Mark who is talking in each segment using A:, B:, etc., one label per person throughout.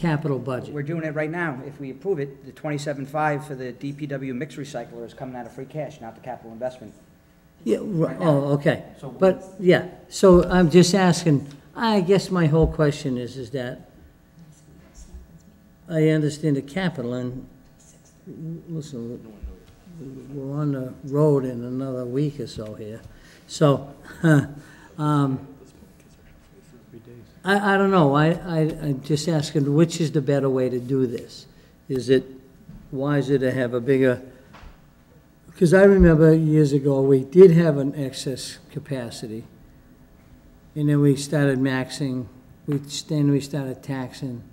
A: capital budget.
B: We're doing it right now. If we approve it, the 27.5 for the DPW mix recycler is coming out of free cash, not the capital investment.
A: Yeah, oh, okay.
B: So-
A: But, yeah, so I'm just asking, I guess my whole question is that I understand the capital, and listen, we're on the road in another week or so here. So, I don't know, I'm just asking, which is the better way to do this? Is it wiser to have a bigger, because I remember years ago, we did have an excess capacity, and then we started maxing, then we started taxing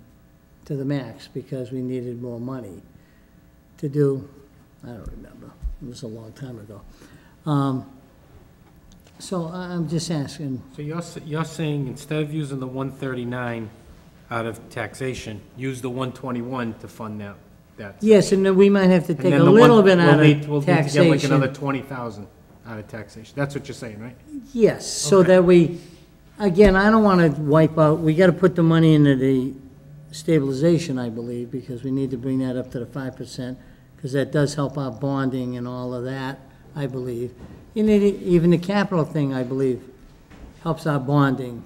A: to the max because we needed more money to do, I don't remember, it was a long time ago. So I'm just asking,
C: So you're saying instead of using the 139 out of taxation, use the 121 to fund that.
A: yes, and then we might have to
C: And
A: take
C: then
A: a
C: the
A: little
C: one-
A: bit out
C: we'll
A: of
C: need to get like another
A: taxation.
C: 20,000 out of taxation. That's what you're saying, right?
A: Yes, so
C: Okay.
A: that we, again, I don't want to wipe out, we got to put the money into the stabilization, I believe, because we need to bring that up to the 5%, because that does help our bonding and all of that, I believe. And even the capital thing, I believe, helps our bonding.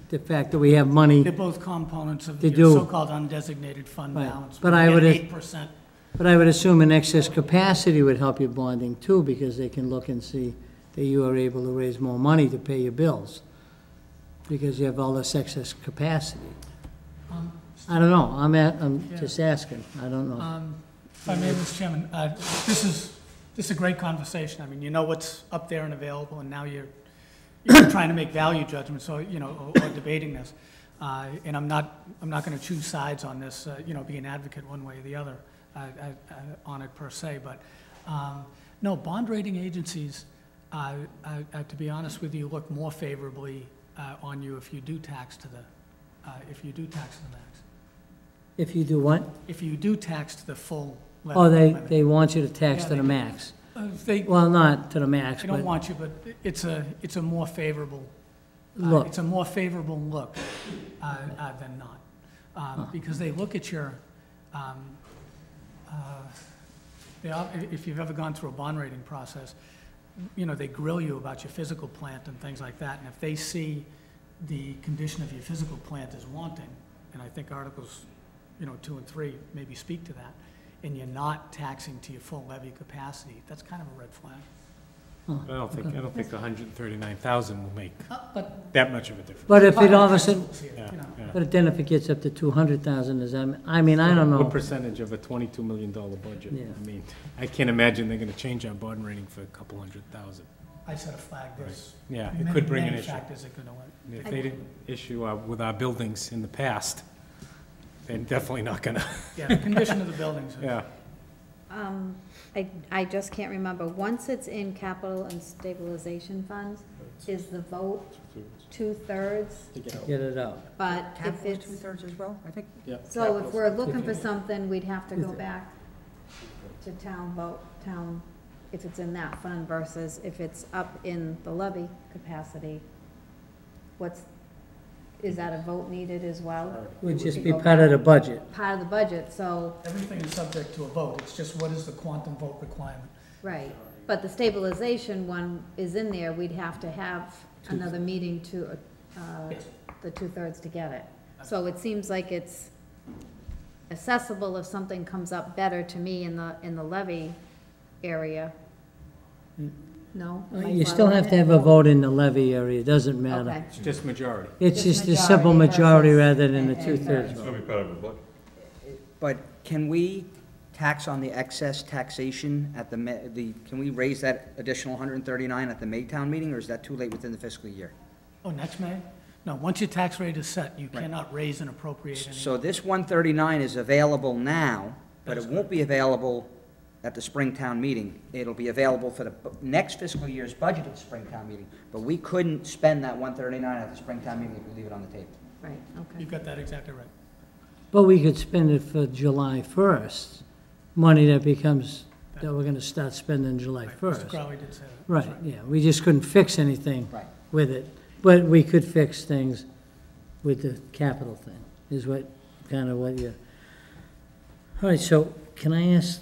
A: The fact that we have money,
D: They're both components of
A: They
D: your
A: do.
D: so-called undesignated fund
A: Right.
D: balance.
A: But
D: We
A: I
D: get
A: would-
D: 8%.
A: but I would assume an excess capacity would help your bonding too, because they can look and see that you are able to raise more money to pay your bills, because you have all this excess capacity. I don't know, I'm just asking, I don't know.
D: If I may, Mr. Chairman, this is a great conversation. I mean, you know what's up there and available, and now you're trying to make value judgments, or, or debating this. And I'm not going to choose sides on this, be an advocate one way or the other on it per se. But, no, bond rating agencies, to be honest with you, look more favorably on you if you do tax to the max.
A: If you do what?
D: If you do tax to the full levy
A: Oh,
D: limit.
A: they want you to tax
D: Yeah,
A: to the
D: they-
A: max.
D: They
A: Well, not to the max,
D: don't
A: but
D: want you, but it's a more favorable,
A: look,
D: it's a more favorable look than not. Because they look at your, if you've ever gone through a bond rating process, they grill you about your physical plant and things like that. And if they see the condition of your physical plant is wanting, and I think Articles 2 and 3 maybe speak to that, and you're not taxing to your full levy capacity, that's kind of a red flag.
C: I don't think 139,000 will make
D: But
C: that much of a difference.
A: but if it all of a sudden,
D: principles here,
C: Yeah.
A: but then if it gets up to 200,000, is that, I mean, I don't
C: What
A: know.
C: percentage of a $22 million budget?
A: Yeah.
C: I mean, I can't imagine they're going to change our bond rating for a couple 100,000.
D: I said a flag, there's
C: Yeah, it
D: many,
C: could bring an
D: many
C: issue.
D: factors that could go in.
C: If they didn't issue with our buildings in the past, they're definitely not going to,
D: Yeah, the condition of the buildings.
C: yeah.
E: I just can't remember, once it's in capital and stabilization funds, is the vote 2/3?
A: Get it out.
E: But if
B: Capital is
E: it's,
B: 2/3 as well, I think?
E: so if we're looking for something, we'd have to go back to town vote, if it's in that fund versus if it's up in the levy capacity. Is that a vote needed as well?
A: Would just be part of the budget.
E: Part of the budget, so,
D: Everything is subject to a vote, it's just what is the quantum vote requirement?
E: right. But the stabilization one is in there, we'd have to have another meeting to,
D: Yes.
E: the 2/3 to get it. So it seems like it's accessible if something comes up better to me in the levy area. No? Am I
A: You still have to
E: following
A: have a vote in the levy area, it doesn't
E: it?
A: matter.
E: Okay.
C: It's just majority.
A: It's
E: Just
A: just a simple majority
E: majority
A: rather than the
E: versus-
A: 2/3
F: It's
A: vote.
F: gonna be part of a budget.
B: But can we tax on the excess taxation at can we raise that additional 139 at the Maytown meeting, or is that too late within the fiscal year?
D: Oh, next May? No, once your tax rate is set, you
B: Right.
D: cannot raise and appropriate any.
B: So this 139 is available now, but it won't be available at the Springtown meeting. It'll be available for the next fiscal year's budgeted Springtown meeting, but we couldn't spend that 139 at the Springtown meeting if we leave it on the table.
E: Right, okay.
D: You've got that exactly right.
A: But we could spend it for July 1st, money that we're gonna start spending July
D: Right.
A: 1st.
D: Mr. Crowley did say that.
A: Right, yeah, we just couldn't fix anything
B: Right.
A: with it, but we could fix things with the capital thing, is what kind of what you, all right, so can I ask,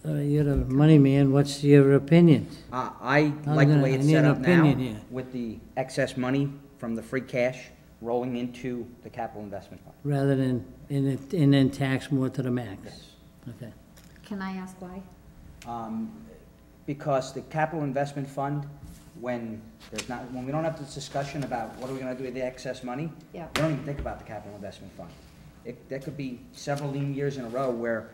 A: you're the money man, what's your opinion?
B: I like the way
A: I
B: it's
A: need
B: set
A: an
B: up now,
A: opinion here.
B: with the excess money from the free cash rolling into the capital investment fund.
A: Rather than, and then tax more to the max?
B: Yes.
A: Okay.
E: Can I ask why?
B: Because the capital investment fund, when we don't have this discussion about what are we gonna do with the excess money,
E: Yeah.
B: we don't even think about the capital investment fund. There could be several lean years in a row where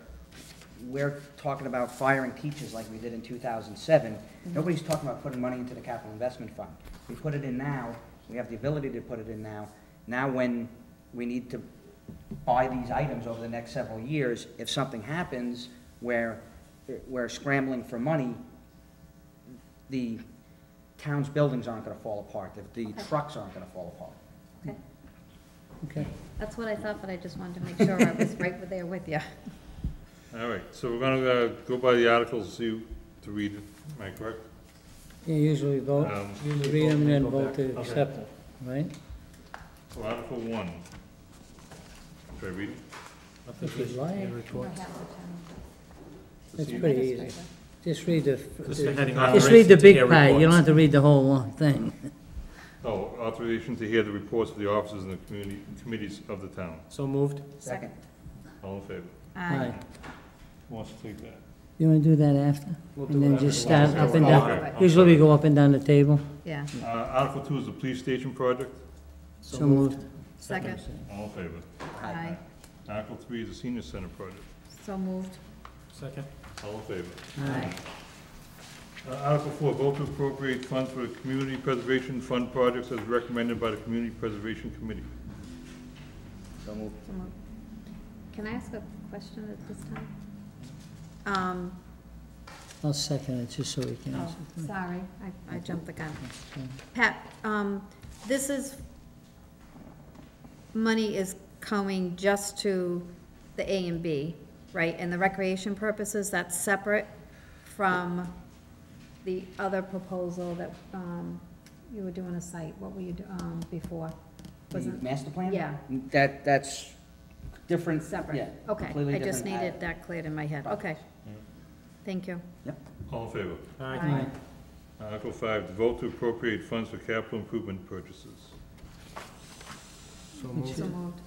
B: we're talking about firing teachers like we did in 2007. Nobody's talking about putting money into the capital investment fund. We put it in now, we have the ability to put it in now. Now when we need to buy these items over the next several years, if something happens where we're scrambling for money, the town's buildings aren't gonna fall apart, the trucks aren't gonna fall apart.
E: Okay,
A: Okay.
E: that's what I thought, but I just wanted to make sure I was right there with you.
F: All right, so we're gonna go by the articles, see, to read it, am I correct?
A: You usually vote,
F: Usually
A: read them and then
C: go
A: vote
C: back.
A: to
C: Okay.
A: accept them, right?
F: So Article 1. Should I read it?
C: I think
A: If you'd
C: we should
A: like.
C: hear
E: You
C: reports.
E: don't have the town
A: It's
F: See-
A: pretty easy.
E: administrator.
A: Just read the,
C: Just the heading
A: just read the
C: authorization to
A: big
C: hear
A: part, you don't
C: reports.
A: have to read the whole long thing.
F: Oh, authorization to hear the reports of the officers and the committees of the town.
C: So moved?
B: Second.
F: All in favor?
E: Aye.
F: Who wants to take that?
A: You wanna do that after?
C: We'll do
A: And then
C: it
A: just
C: after.
A: start up and
F: Okay.
A: down.
F: Okay.
A: Usually we go up and down the table.
E: Yeah,
F: Article 2 is the police station project.
A: So moved.
E: second,
F: All in favor?
E: aye,
F: Article 3 is the senior center project.
E: so moved,
C: Second?
F: All in favor?
E: aye,
F: Article 4, vote to appropriate funds for the community preservation fund projects as recommended by the Community Preservation Committee.
B: So moved.
E: so moved. Can I ask a question at this time?
A: I'll second it, just so we can
E: Oh,
A: answer.
E: sorry, I jumped the gun. Pat, this is, money is coming just to the A and B, right? And the recreation purposes, that's separate from the other proposal that, you were doing a site, what were you, before?
B: The
E: Wasn't,
B: master plan?
E: yeah,
B: That's different.
E: separate,
B: Yeah,
E: okay.
B: completely
E: I just
B: different.
E: needed that cleared in my head, okay. Thank you.
F: All in favor?
E: Aye.
F: Article 5, to vote to appropriate funds for capital improvement purchases.
C: So moved?
E: So moved.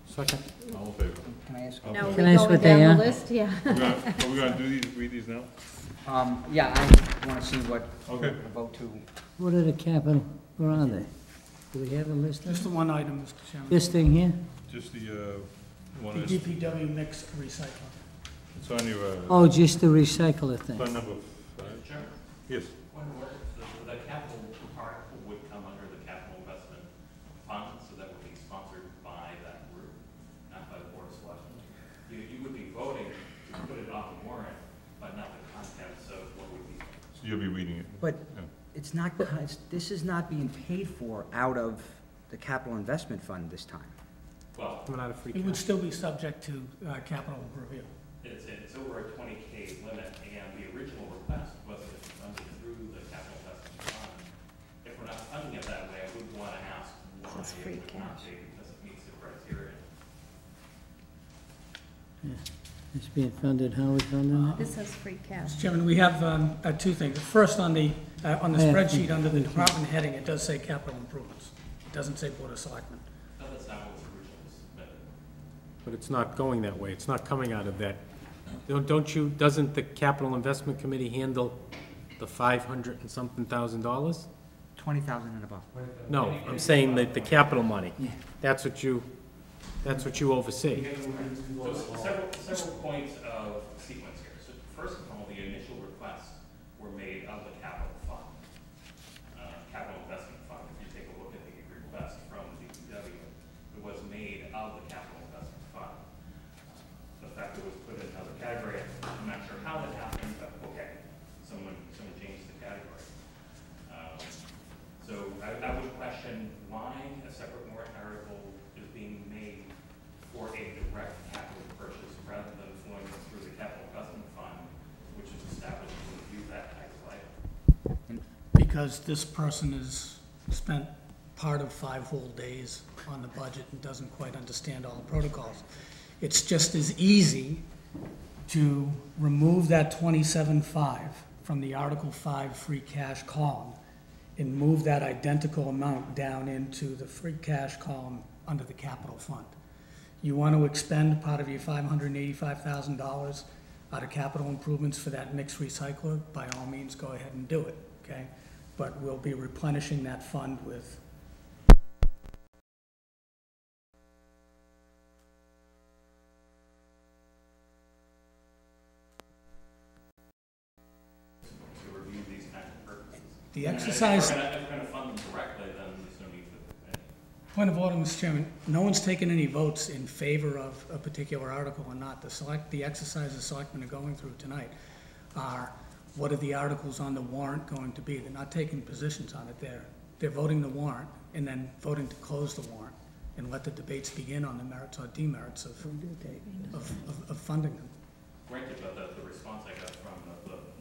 C: Second?
F: All in favor?
B: Can I ask?
E: Now, are
A: Can
E: we
A: I ask
E: going
A: what they
E: down
A: are?
E: the list? Yeah.
F: Are we gonna do these, read these now?
B: Yeah, I wanna see what we're
F: Okay.
B: gonna vote to.
A: What are the capital, where are they? Do we have a list
D: Just
A: of
D: the one item, Mr. Chairman.
A: this thing here?
F: Just the, one
D: The
F: is,
D: DPW mix recycling.
F: it's on your,
A: Oh, just the recycler thing.
F: fund number 5.
G: Chairman,
F: Yes,
G: one more, the capital part would come under the capital investment fund, so that would be sponsored by that group, not by the board of selectmen. You would be voting to put it on the warrant, but not the contents of what would be.
F: so you'll be reading it.
B: But
F: Yeah.
B: it's not, this is not being paid for out of the capital investment fund this time.
G: Well,
C: Coming out of free
D: It would
C: cash.
D: still be subject to capital review.
G: it's over a 20K limit, and the original request was that it's funded through the capital investment fund. If we're not funding it that way, I would want to ask why
E: It's free
G: it would not
E: cash.
G: be, because it meets the criteria.
A: It's being funded, how are we funding it?
E: This says free cash.
D: Mr. Chairman, we have two things. First, on the
A: Yeah.
D: spreadsheet, under the department heading, it does say capital improvements. It doesn't say Board of Selectmen.
G: No, that's not what was originally submitted.
C: But it's not going that way. It's not coming out of that. Don't you, doesn't the capital investment committee handle the 500 and something thousand dollars?
B: 20,000 and above.
C: No, I'm saying that the capital money. That's what you oversee.
G: So several points of sequence here. So first of all, the initial requests were made of the capital fund, capital investment fund. If you take a look at the request from the DPW, it was made of the capital investment fund. The fact that it was put in another category, I'm not sure how that happened, but okay, someone changed the category. So I would question why a separate warrant article is being made for a direct capital purchase rather than flowing through the capital investment fund, which is established to review that type of item.
D: Because this person has spent part of 5 whole days on the budget and doesn't quite understand all the protocols. It's just as easy to remove that 27.5 from the Article 5 free cash column and move that identical amount down into the free cash column under the capital fund. You want to expend part of your $585,000 out of capital improvements for that mixed recycler, by all means, go ahead and do it, okay? But we'll be replenishing that fund with
G: To review these kinds of purposes.
D: the exercise.
G: If we're gonna fund them directly, then there's no need for any.
D: Point of order, Mr. Chairman, no one's taken any votes in favor of a particular article or not. The exercise the selectmen are going through tonight are, what are the articles on the warrant going to be? They're not taking positions on it. They're voting the warrant and then voting to close the warrant and let the debates begin on the merits or demerits of funding them.
G: Granted, but the response I got from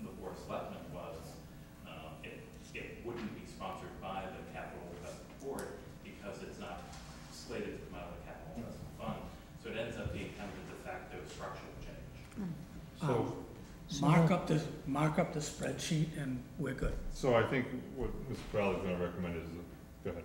G: the board of selectmen was, it wouldn't be sponsored by the capital investment board because it's not slated to come out of the capital investment fund. So it ends up being kind of a de facto structural change.
F: So,
D: Mark up the spreadsheet and we're good.
F: so I think what Mr. Crowley's gonna recommend is, go ahead.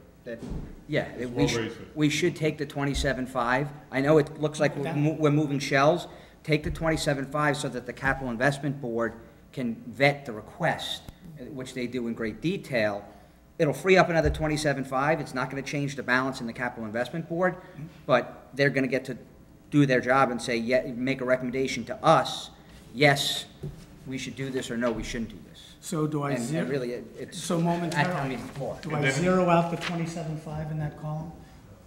B: We should take the 27.5. I know it looks like we're moving shells. Take the 27.5 so that the capital investment board can vet the request, which they do in great detail. It'll free up another 27.5. It's not gonna change the balance in the capital investment board, but they're gonna get to do their job and say, yeah, make a recommendation to us, yes, we should do this, or no, we shouldn't do this.
D: So do I
B: And really, it's
D: So
B: at town
D: momentarily,
B: meeting floor.
D: do I zero out the 27.5 in that column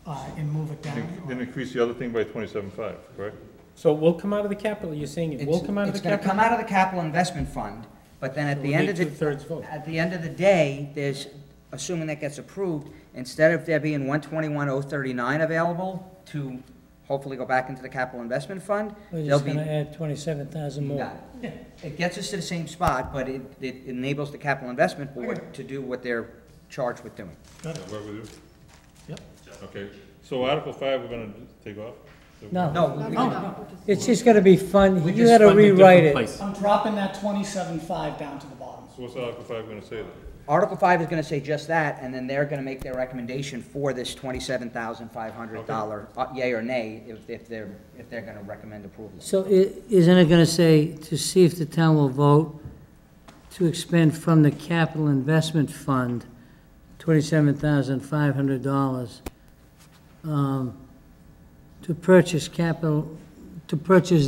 D: and move it down?
F: Then increase the other thing by 27.5, correct?
C: So it will come out of the capital, you're saying it will come out of the
B: It's gonna
C: capital?
B: come out of the capital investment fund, but then at the end of the.
C: Two-thirds vote.
B: At the end of the day, there's, assuming that gets approved, instead of there being 121,039 available to hopefully go back into the capital investment fund,
A: We're
B: there'll
A: just
B: be.
A: gonna add 27,000
B: You
A: more.
B: got it. It gets us to the same spot, but it enables the capital investment board to do what they're charged with doing.
F: Does that work with you?
D: Yep.
F: Okay, so Article 5, we're gonna take off?
A: No,
B: No,
A: it's just gonna be fun,
B: We
A: you
B: just
A: gotta
C: Fund a different
A: rewrite it.
C: place.
D: I'm dropping that 27.5 down to the bottom.
F: So what's Article 5 gonna say then?
B: Article 5 is gonna say just that, and then they're gonna make their recommendation for this $27,500, yea or nay, if they're gonna recommend approval.
A: So isn't it gonna say, to see if the town will vote to expend from the capital investment fund $27,500 to purchase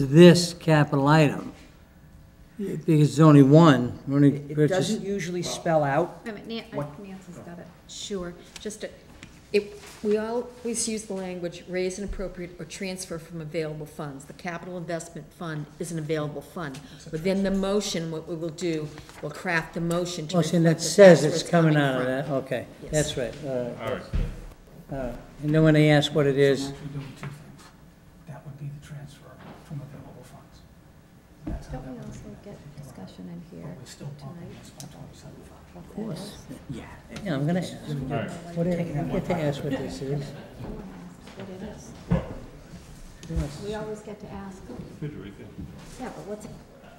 A: this capital item? Because it's only one, we're only
B: It
A: purchasing.
B: doesn't usually spell out.
E: Wait a minute,
B: What?
E: Nancy's got it.
H: Sure, we always use the language, raise and appropriate or transfer from available funds. The capital investment fund is an available fund. Within the motion, what we will do, we'll craft the motion to
A: Motion
H: reflect
A: that
H: that
A: says
H: that's where
A: it's coming
H: coming
A: out of
H: from.
A: that, okay,
H: Yes.
A: that's right, all right.
F: All right.
A: All right. And then when they ask what it is,
D: I'm actually doing two things. That would be the transfer from available funds. That's how
E: Don't
D: that
E: we
D: would
E: also
D: be
E: get
D: taken care of.
E: discussion in
D: But
E: here
D: we're still pumping
E: tonight?
D: this from 27.5.
E: Of
A: course.
B: Yeah.
A: yeah, I'm gonna ask.
F: All right.
A: What do you get to ask what this is?
E: What it is.
A: Yes.
E: We always get to ask.
F: Picture right there.
E: Yeah, but what's,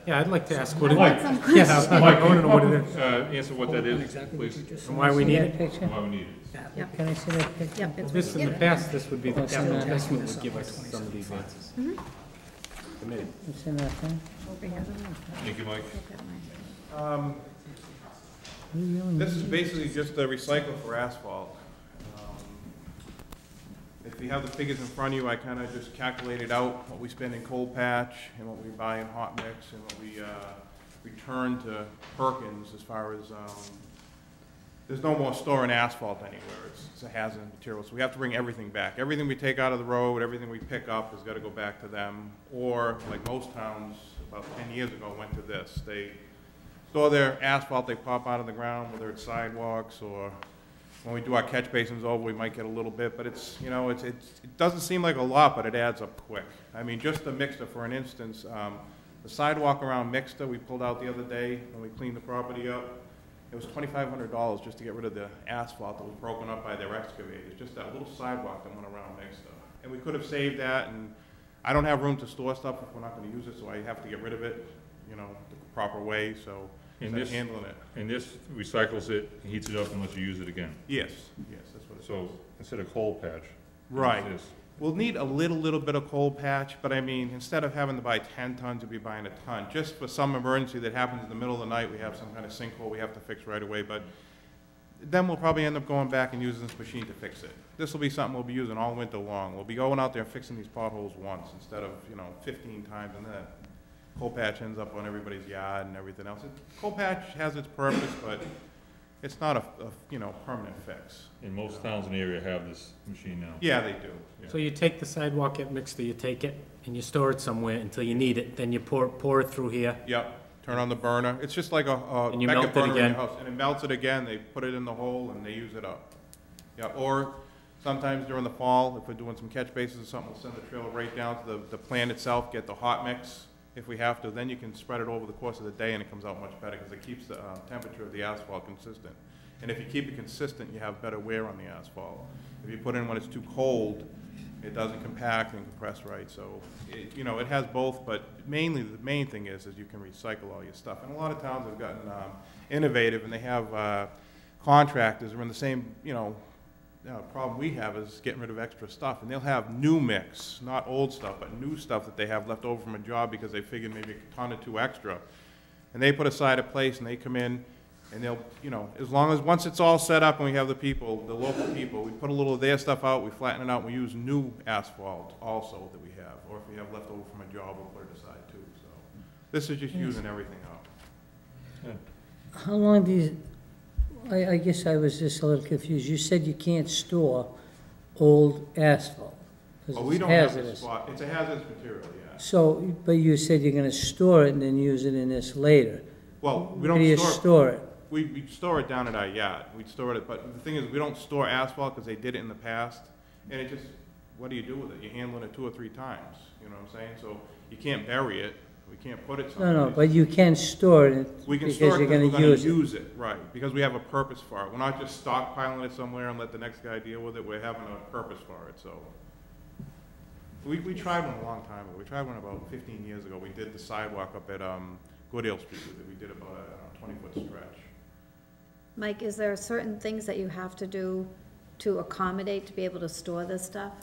C: Yeah, I'd like to ask what it
F: Mike.
C: is.
E: some
C: Yeah, I want to know what it is,
F: Answer what that is, please,
C: and why we
A: See
C: need
A: that
C: it.
A: picture?
F: why we need it.
E: yep,
A: Can I see that picture?
E: yep, it's.
C: This, in the past, this would be the
A: Oh,
C: capital
A: so
C: investment would give us some of these answers. Committee.
A: It's in that thing?
E: Over here.
F: Thank you, Mike.
E: Look at my-
I: This is basically just a recycle for asphalt. If you have the figures in front of you, I kind of just calculated out what we spend in cold patch and what we buy in hot mix and what we return to Perkins as far as, there's no more storing asphalt anywhere. It's a hazardous material, so we have to bring everything back. Everything we take out of the road, everything we pick up has got to go back to them. Or, like most towns, about 10 years ago, went to this. They store their asphalt, they pop out of the ground, whether it's sidewalks or when we do our catch basins over, we might get a little bit, but it's, you know, it doesn't seem like a lot, but it adds up quick. I mean, just the mixture, for an instance, the sidewalk around Mixter we pulled out the other day when we cleaned the property up, It was $2,500 just to get rid of the asphalt that was broken up by their excavators, just that little sidewalk that went around next to it. And we could have saved that, and I don't have room to store stuff if we're not gonna use it, so I have to get rid of it, you know, the proper way, so
F: And
I: instead of
F: this-
I: handling it.
F: And this recycles it, heats it up and lets you use it again.
I: Yes, that's what it is.
F: So instead of coal patch.
I: Right.
F: it's this.
I: We'll need a little bit of cold patch, but I mean, instead of having to buy 10 tons, we'll be buying a ton. Just for some emergency that happens in the middle of the night, we have some kind of sinkhole we have to fix right away, but then we'll probably end up going back and using this machine to fix it. This will be something we'll be using all winter long. We'll be going out there and fixing these potholes once instead of, 15 times, and that cold patch ends up on everybody's yard and everything else. Cold patch has its purpose, but it's not a permanent fix.
F: And most towns in the area have this machine now.
I: Yeah, they do.
C: So you take the sidewalk at Mixter, you take it, and you store it somewhere until you need it, then you pour it through here.
I: Yep, turn on the burner. It's just like a
C: And you
I: backup
C: melt it
I: burner in your
C: again.
I: house. And it melts it again, they put it in the hole and they use it up. Yeah, or sometimes during the fall, if we're doing some catch bases or something, we'll send the trailer right down to the plant itself, get the hot mix if we have to. Then you can spread it over the course of the day and it comes out much better because it keeps the temperature of the asphalt consistent. And if you keep it consistent, you have better wear on the asphalt. If you put in when it's too cold, it doesn't compact and compress right. So, it has both, but mainly the main thing is you can recycle all your stuff. And a lot of towns have gotten innovative, and they have contractors who are in the same, problem we have is getting rid of extra stuff. And they'll have new mix, not old stuff, but new stuff that they have left over from a job because they figured maybe a ton or two extra. And they put aside a place, and they come in, and they'll, as long as, once it's all set up and we have the people, the local people, we put a little of their stuff out, we flatten it out, and we use new asphalt also that we have. Or if we have left over from a job, we'll put it aside too, so. This is just using everything up.
A: How long do you, I guess I was just a little confused. You said you can't store old asphalt,
I: Well,
A: because
I: we
A: it's
I: don't have the
A: hazardous.
I: spot, it's a hazardous material, yeah.
A: So, but you said you're gonna store it and then use it in this later.
I: Well, we
A: Where do you
I: don't
A: store it?
I: we store it down at our yard, we'd store it, but the thing is, we don't store asphalt because they did it in the past, and it just, what do you do with it? You're handling it 2 or 3 times, you know what I'm saying? So you can't bury it, we can't put it someplace.
A: No, but you can store it
I: We can
A: because
I: store it
A: you're
I: because we're
A: gonna
I: gonna
A: use it.
I: use it, right, because we have a purpose for it. We're not just stockpiling it somewhere and let the next guy deal with it, we're having a purpose for it, so. We tried one a long time ago, we tried one about 15 years ago. We did the sidewalk up at Goodale Street with it, we did about a 20-foot stretch.
E: Mike, is there certain things that you have to do to accommodate to be able to store this stuff?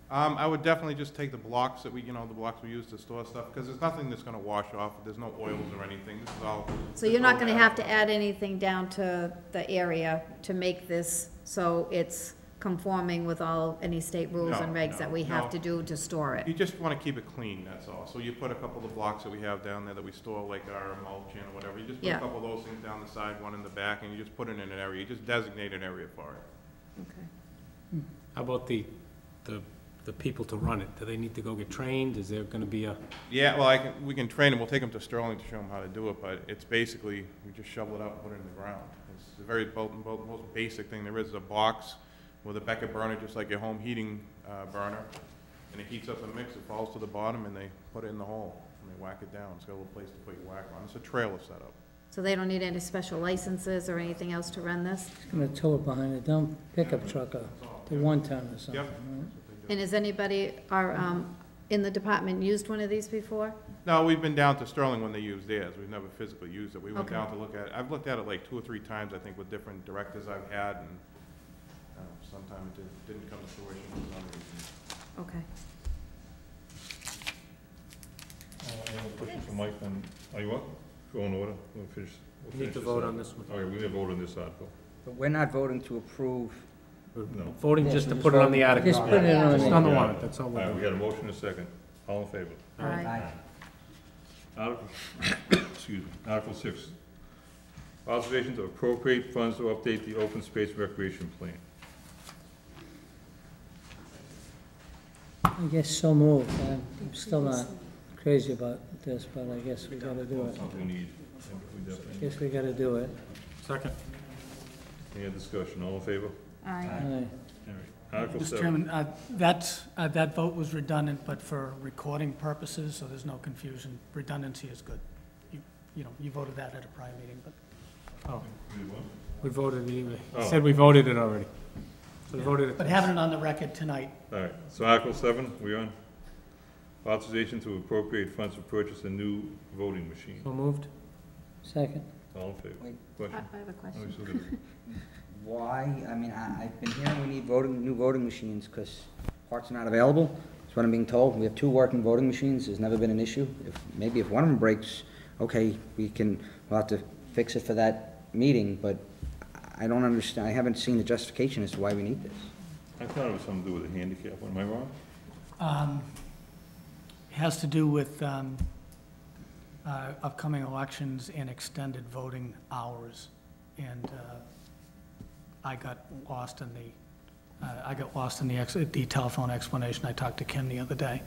I: I would definitely just take the blocks that the blocks we use to store stuff, because there's nothing that's gonna wash off, there's no oils or anything, this is all.
E: So you're not gonna have to add anything down to the area to make this so it's conforming with any state rules and
I: No,
E: regs that we
I: no,
E: have
I: no.
E: to do to store
I: You
E: it?
I: just wanna keep it clean, that's all. So you put a couple of blocks that we have down there that we store, like our mulching or whatever, you just put a
E: Yeah.
I: couple of those things down the side, one in the back, and you just put it in an area, you just designate an area for it.
E: Okay.
C: How about the people to run it? Do they need to go get trained? Is there gonna be a,
I: Yeah, well, we can train them, we'll take them to Sterling to show them how to do it, but it's basically, we just shovel it out and put it in the ground. It's the very, most basic thing there is a box with a Becker burner, just like your home heating burner, and it heats up the mix, it falls to the bottom, and they put it in the hole, and they whack it down. It's got a little place to put your whack on. It's a trailer setup.
E: So they don't need any special licenses or anything else to run this?
A: Gonna tow it behind a dump pickup truck or the one ton or something,
I: Yep.
A: right?
E: And has anybody, in the department used one of these before?
I: No, we've been down to Sterling when they use theirs. We've never physically used it. We went
E: Okay.
I: down to look at it. I've looked at it like 2 or 3 times, I think, with different directors I've had, and sometimes it didn't come to fruition for some reason.
E: Okay.
F: Any other questions for Mike on, are you up? Go in order, we'll finish.
C: we need to vote on this one?
F: Okay, we're gonna vote on this article.
B: But we're not voting to approve.
C: We're
F: No.
C: voting just to put it on the article.
A: Just put it on
C: Just on the
A: the,
C: warrant, that's all
F: All
C: we're
F: right, we
C: doing.
F: got a motion and a second. All in favor?
E: Aye.
F: Article, excuse me, Article 6. Authorization to appropriate funds to update the open space recreation plan.
A: I guess so moved. I'm still not crazy about this, but I guess we gotta do it.
F: Something we need. We definitely-
A: Guess we gotta do it.
C: Second.
F: Any other discussion? All in favor?
E: Aye.
A: Aye.
F: All right. Article
D: Mr.
F: 7.
D: Chairman, that vote was redundant, but for recording purposes, so there's no confusion, redundancy is good. You voted that at a prior meeting, but
C: Oh,
F: We did what?
C: we voted anyway. He
F: Oh.
C: said we voted it already. So we voted it.
D: But having it on the record tonight,
F: All right, so Article 7, we on? Authorization to appropriate funds to purchase a new voting machine.
C: So moved?
A: Second.
F: All in favor?
B: Wait.
F: Question?
E: I have a
F: Oh, we
E: question.
F: still got it.
B: Why, I mean, I've been hearing we need new voting machines, because parts are not available. That's what I'm being told. We have 2 working voting machines, there's never been an issue. Maybe if one of them breaks, okay, we'll have to fix it for that meeting, but I don't understand, I haven't seen the justification as to why we need this.
F: I thought it was something to do with a handicap, am I wrong?
D: it has to do with upcoming elections and extended voting hours. And I got lost in the telephone explanation. I talked to Kim the other day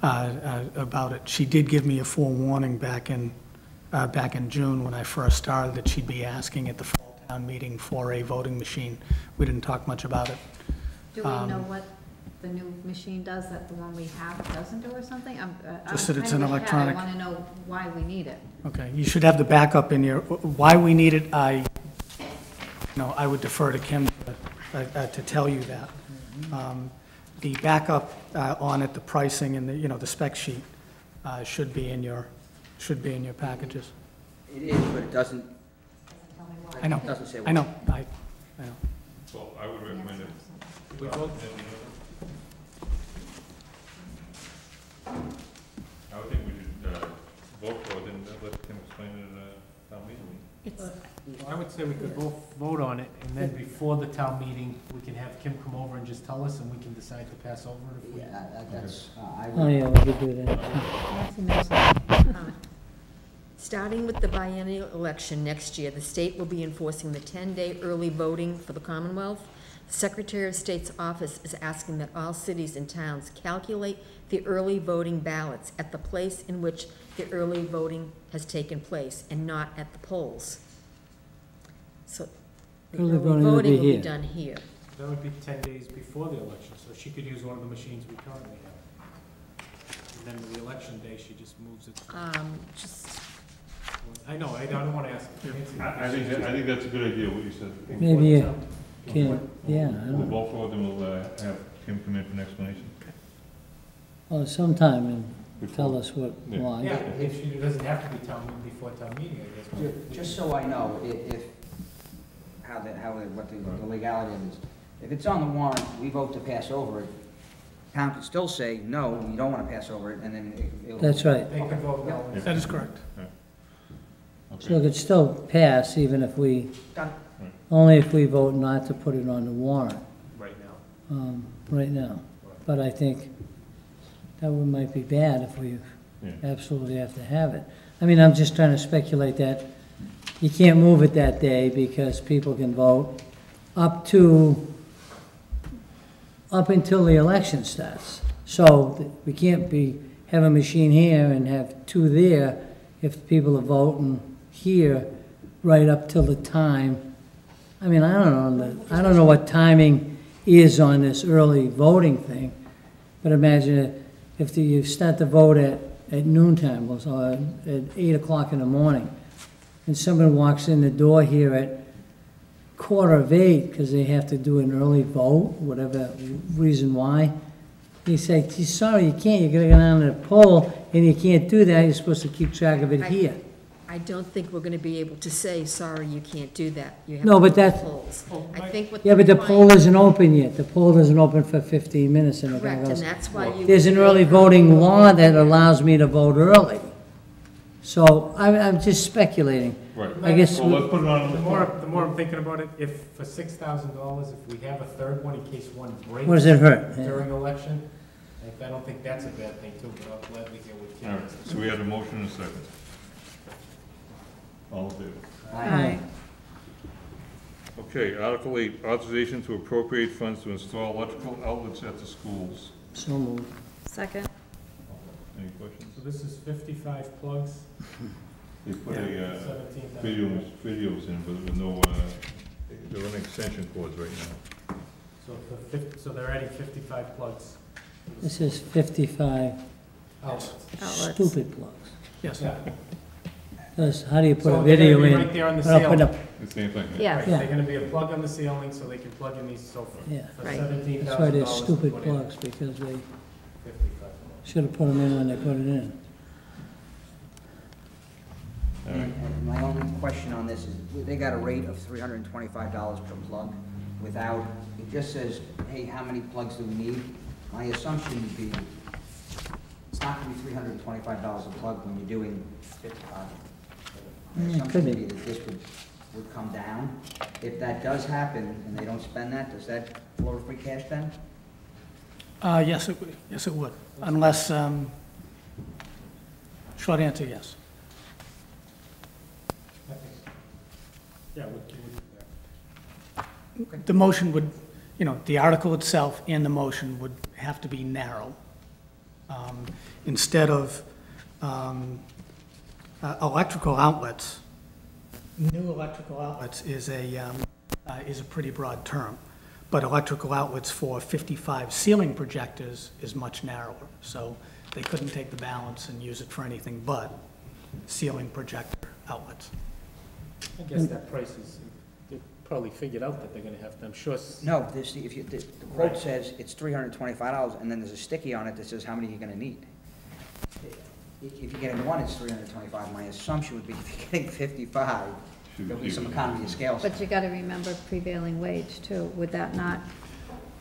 D: about it. She did give me a forewarning back in June when I first started that she'd be asking at the fall town meeting for a voting machine. We didn't talk much about it.
E: Do we know what the new machine does that the one we have doesn't do or something?
D: Just that it's an electronic-
E: I want to know why we need it.
D: Okay, you should have the backup in your, why we need it, I would defer to Kim to tell you that. The backup on it, the pricing and the spec sheet should be in your packages.
B: It is, but it doesn't,
D: I know,
B: doesn't say.
D: I know, I know.
F: Well, I would recommend it.
C: We vote?
F: I would think we should vote for it and let Kim explain it at town meeting.
H: It's,
C: I would say we could both vote on it, and then before the town meeting, we can have Kim come over and just tell us, and we can decide to pass over it if we.
B: Yeah, that's, I
A: Oh,
B: would,
A: yeah, we could do that.
E: Nancy knows that.
H: starting with the biennial election next year, the state will be enforcing the 10-day early voting for the Commonwealth. The Secretary of State's office is asking that all cities and towns calculate the early voting ballots at the place in which the early voting has taken place and not at the polls. So the
A: Early
H: early
A: voting will
H: voting
A: be
H: will be
A: here.
H: done here.
C: That would be 10 days before the election, so she could use one of the machines we currently have. And then the election day, she just moves it.
H: Just,
C: I know, I don't want to ask.
F: I think that's a good idea, what you said.
A: Maybe you can, yeah, I
F: We'll
A: don't,
F: vote for it, then we'll have Kim come in for an explanation.
A: well, sometime and tell
F: Before.
A: us what,
F: Yeah.
A: why.
C: Yeah, if she doesn't have to be before town meeting, I guess.
B: just so I know, what the legality of it is. If it's on the warrant, we vote to pass over it, town could still say, no, you don't want to pass over it, and then it'll.
A: That's right.
C: They can vote no.
D: That is correct.
A: So it could still pass even if we,
B: Done.
A: only if we vote not to put it on the warrant,
C: Right now.
A: right now. But I think that one might be bad if we
F: Yeah.
A: absolutely have to have it. I mean, I'm just trying to speculate that you can't move it that day because people can vote up until the election starts. So we can't have a machine here and have 2 there if people are voting here right up till the time. I mean, I don't know what timing is on this early voting thing, but imagine if you start the vote at noontime, or at 8 o'clock in the morning, and someone walks in the door here at 7:45 because they have to do an early vote, whatever reason why, you say, sorry, you can't, you're gonna go down to the poll, and you can't do that, you're supposed to keep track of it here.
H: I don't think we're gonna be able to say, sorry, you can't do that. You have
A: No,
H: to
A: but
H: go to
A: that's-
H: polls. I think what.
A: Yeah, but the
H: they're
A: poll
H: trying-
A: isn't open yet, the poll isn't open for 15 minutes, and
H: Correct,
A: everything
H: and
A: else.
H: that's why you.
A: There's an early voting law that allows me to vote early. So I'm just speculating.
F: Right.
A: I guess
F: So let's put it on.
C: The more I'm thinking about it, if for $6,000, if we have a third one in case one breaks.
A: What does it hurt? Yeah.
C: During election, I don't think that's a bad thing too, but I'll gladly hear what Kim
F: All
C: has
F: right,
C: to
F: so we had a motion and a second. All in favor?
B: Aye.
F: Okay, Article 8, authorization to appropriate funds to install electrical outlets at the schools.
A: So moved.
E: Second.
F: Any questions?
C: So this is 55 plugs,
F: They put a
C: 17,000.
F: videos in, but with no, they're on extension cords right now.
C: So they're adding 55 plugs.
A: This is 55
C: outlets.
E: Outlets.
A: stupid plugs.
D: Yes.
C: Yeah.
A: Because how do you put
C: So
A: a
C: they're gonna
A: video
C: be
A: in?
C: right there on the
A: Or put
C: ceiling.
A: up-
F: The same thing.
E: Yeah,
C: Right,
A: Yeah.
C: they're gonna be a plug on the ceiling, so they can plug in these sofas.
A: Yeah.
C: For
E: Right.
C: $17,000
A: That's why they're
C: to
A: stupid
C: put in.
A: plugs, because they
C: 55.
A: should have put them in when they put it in.
F: All right.
B: And my only question on this is, they got a rate of $325 per plug without, it just says, hey, how many plugs do we need? My assumption would be, it's not gonna be $325 a plug when you're doing 55. My
A: Yeah, it
B: assumption
A: could
B: would
A: be.
B: be that this would come down. If that does happen and they don't spend that, does that flow to free cash then?
D: Yes, it would, yes, it would, unless, short answer, yes.
C: Yeah,
D: The motion would, you know, the article itself and the motion would have to be narrow. Instead of electrical outlets, new electrical outlets is a pretty broad term, but electrical outlets for 55 ceiling projectors is much narrower. So they couldn't take the balance and use it for anything but ceiling projector outlets.
C: I guess that price is, they probably figured out that they're gonna have to, I'm sure.
B: No, this, if you, the quote says it's $325, and then there's a sticky on it that says how many you're gonna need. If you're getting one, it's $325. My assumption would be if you're getting 55, there'll be some economy of scale.
E: but you gotta remember prevailing wage too. Would that not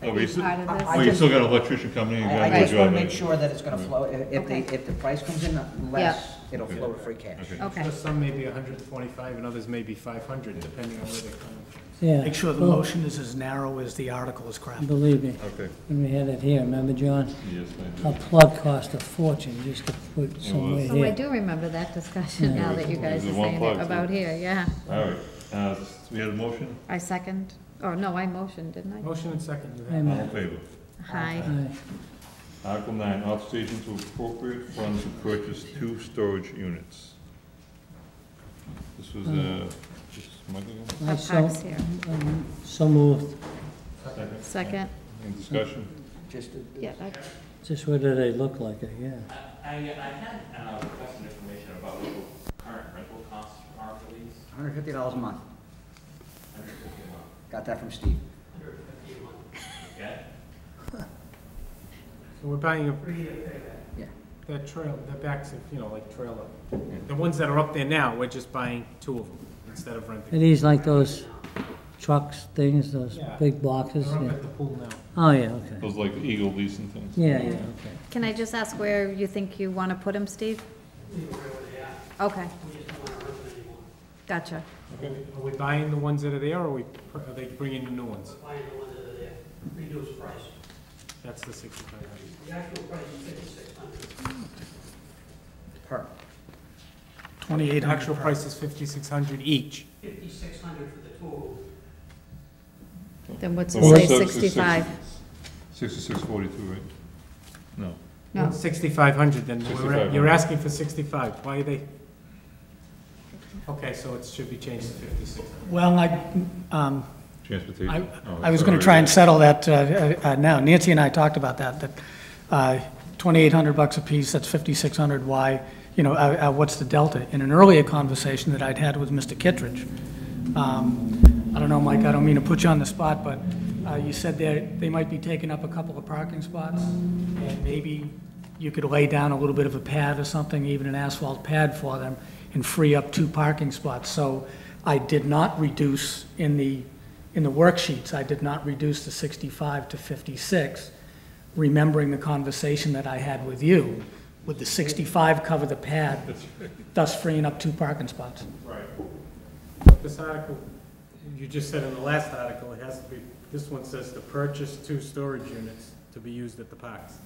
F: Oh,
E: be
F: you still,
E: part of this?
F: well, you still got an electrician coming in, you
B: I
F: gotta
B: just
F: do
B: wanna
F: a
B: make
F: job.
B: sure that it's gonna flow,
E: Okay.
B: if the price comes in less, it'll flow to free cash.
F: Okay.
E: Okay.
C: Sure, some may be 125 and others may be 500, depending on where they're coming from.
A: Yeah.
D: Make sure the
A: Well,
D: motion is as narrow as the article is crafted.
A: Believe me,
F: Okay,
A: when we had it here, remember, John?
F: yes,
A: A plug cost a fortune just to put somewhere
E: So I
A: here.
E: do remember that discussion
A: Yeah.
E: now that you guys
F: There's
E: are
F: a one
E: saying
F: plug,
E: it
F: too.
E: about here, yeah.
F: all right, so we had a motion,
E: I second, or no, I motioned, didn't I?
C: Motion and second, you
A: Hey,
C: have.
F: all
A: man.
F: in favor?
E: Hi.
A: Aye.
F: Article 9, authorization to appropriate funds to purchase 2 storage units. This was, just a month ago?
A: I
E: Parks here.
A: so moved.
F: Second.
E: Second,
F: Any discussion?
B: Just to-
E: yeah,
A: Just what do they look like, yeah.
G: I had requested information about what the current rental costs are for these.
B: $150 a month.
G: $150 a month.
B: Got that from Steve.
G: Okay?
C: So we're buying a,
B: Yeah.
C: that trail, the backs of, like trailer. The ones that are up there now, we're just buying 2 of them instead of
A: Are
C: renting.
A: these like those trucks, things, those
C: Yeah.
A: big boxes?
C: They're up
A: Yeah.
C: at the pool now.
A: Oh, yeah, okay.
F: Those like Eagle leasing things?
A: Yeah, yeah, okay.
E: can I just ask where you think you wanna put them, Steve? Okay. Gotcha.
C: Are we buying the ones that are there, or are they bringing the new ones?
J: Buying the ones that are there, reduced price.
C: That's the 6,500.
J: The actual price is 5,600.
B: Per.
D: 2,800.
C: Actual price is 5,600 each.
J: 5,600 for the two.
E: Then what's it
F: Well,
E: say,
F: what's that?
E: 65?
F: 6642, right? No.
E: No,
C: 6,500, then you're
F: 6,500.
C: asking for 65. Why are they? Okay, so it should be changed to 5,600.
D: Well,
F: Transportation? Oh,
D: I was going to try and settle that now. Nancy and I talked about that 2,800 bucks a piece, that's 5,600. Why, what's the delta? In an earlier conversation that I'd had with Mr. Kittredge, I don't know, Mike, I don't mean to put you on the spot, but you said they might be taking up a couple of parking spots, and maybe you could lay down a little bit of a pad or something, even an asphalt pad for them, and free up 2 parking spots. So I did not reduce in the worksheets, I did not reduce the 65 to 56, remembering the conversation that I had with you. Would the 65 cover the pad, thus freeing up 2 parking spots?
C: Right. This article, you just said in the last article, it has to be, this one says to purchase 2 storage units to be used at the parks.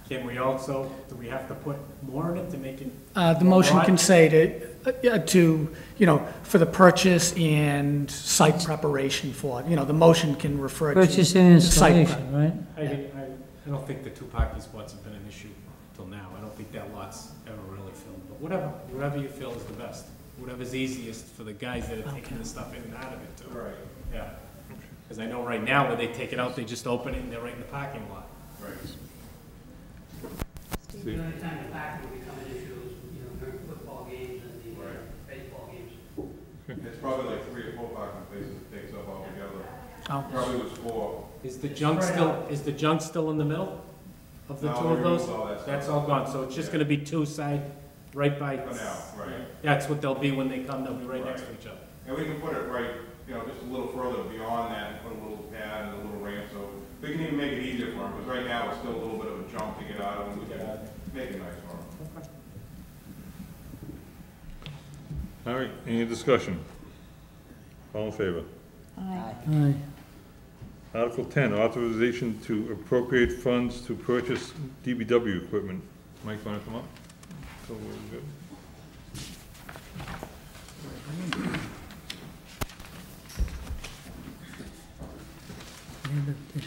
C: Can we also, do we have to put more in it to make it?
D: The motion can say for the purchase and site preparation for it. The motion can refer to.
A: Purchase and
D: site prep.
A: installation, right?
C: I don't think the 2 parking spots have been an issue till now. I don't think that lot's ever really filled, but whatever you feel is the best. Whatever's easiest for the guys that are taking the stuff in and out of it too. Right. Yeah. Because I know right now where they take it out, they just open it and they're right in the parking lot. Right.
J: The only time the parking will become an issue is, during football games and the
I: probably like 3 or 4 parking places it takes up altogether.
D: Oh.
I: Probably was 4.
C: Is the junk still in the middle of the
I: No,
C: two of
I: we
C: those?
I: removed all that stuff.
C: That's all gone, so it's just gonna be two side, right by.
I: For now, right.
C: That's what they'll be when they come, they'll be right next to each other.
I: And we can put it right, you know, just a little further beyond that and put a little pad and a little ramp, so we can even make it easier for them, because right now it's still a little bit of a jump to get out of, and we can make it nice for them.
F: All right, any discussion? All in favor?
A: Aye.
F: Article 10, authorization to appropriate funds to purchase DBW equipment. Mike, want to come up? So we're good.